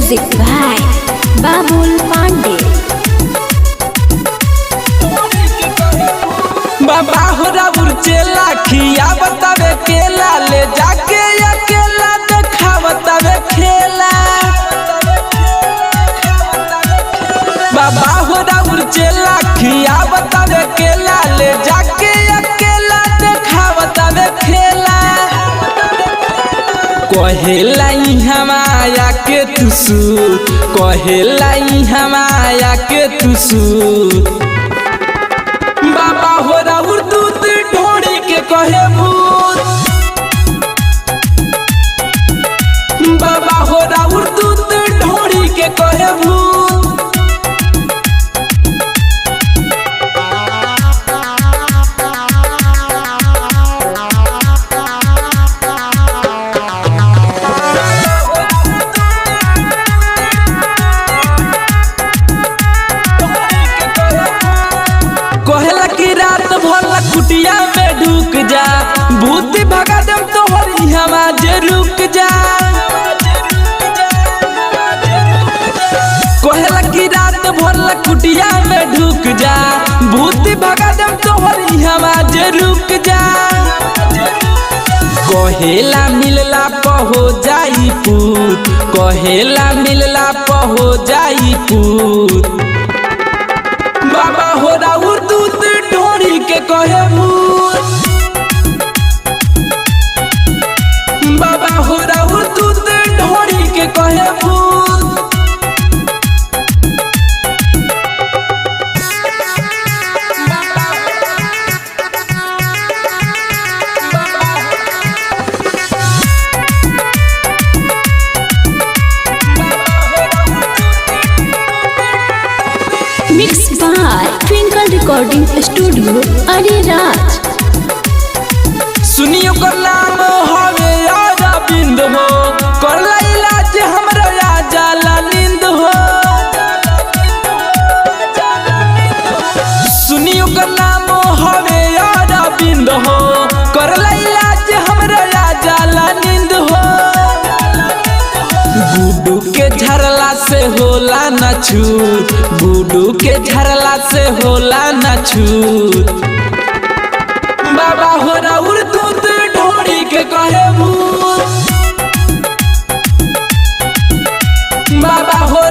Music by Babul Pandey. बाबा हो राउर चेला खिया बतावे केला ले जाके अकेला देखा बतावे खेला। बाबा हो राउर चेला खिया बतावे केला ले जाके अकेला देखा बतावे खेला। कहेला हमाया के तुसु कहेला हमाया के तुसु बाबा हो राउर दूध ढोड़ी के कहे भूत। बाबा हो राउर दूध ढोड़ी के कहे भूत। कहेला की रात भर कुटिया में ढुक जा भूत भगा देम तोहर इहवा जे रुक जा। कहेला की रात भर कुटिया में ढुक जा भूत भगा देम तोहर इहवा जे रुक जा। कहेला मिलला पहो जाई पूत कहेला मिलला पहो जाई पूत। बाबा हो राउर दूध ढोड़ी के कहे भूत। बाबा हो राउर दूध ढोड़ी के कहे भूत। Mixed by Twinkle Recording Studio, Ariraj. सुनियो कर नाम हवे अरविंद हो करला इलाज हमरा या जाला नींद हो। सुनियो कर नाम हवे अरविंद हो करला इलाज हमरा या जाला नींद हो। गुडू के झरला से होला न छूट गुडू के झरला से होला न छूट। बाबा हो राउर दूध ढोड़ी के कहे भूत। बाबा हो